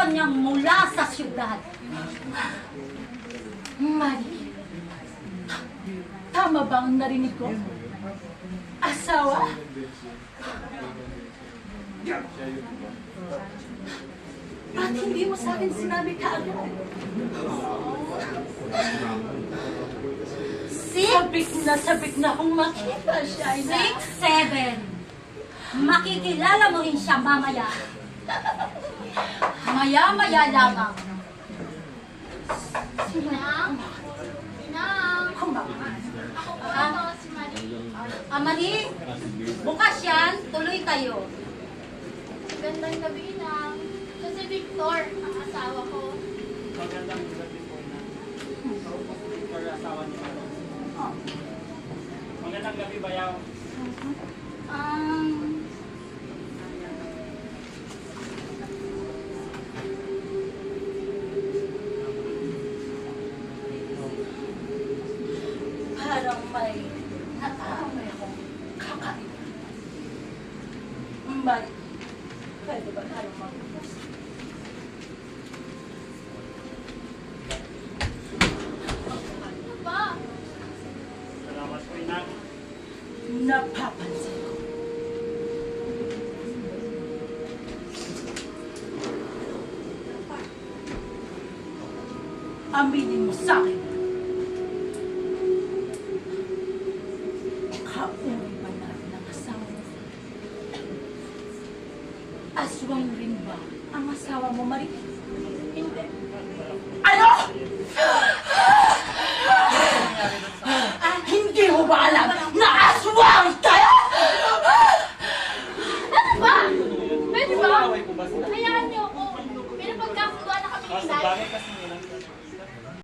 iniwan niya mula sa syudad. Mari, tama ba ang narinig ko? Asawa? Ba't hindi mo sa akin sinabi kaagad? Sabik na akong makita siya. 6, 7. Makikilala mo rin siya mamaya. Maya-maya lamang. Inang? Inang? Ako po ito, si Marie. Amani, bukas yan, tuloy kayo. Magandang gabi, Inang. Ito si Victor, ang asawa ko. Magandang gabi po na. Victor, asawa ni Maro. Magandang gabi, Bayaw. Parang may nakaamay akong kakaiba. Mari, pwede ba tayong mag-usap? Ano ba? Salamat po, Inang. Napapansin ko. Aminin mo sa akin. Kauri ba natin ang asawa mo? Aswang rin ba ang asawa mo, Marie? Hindi. Ano? Hindi mo ba alam na aswang tayo? Ano ba? Pwede ba? Away po ba sila? Hayaan niyo ako. Pero pagkakuha na kami ni Kasi Inay. bagay kasi nila.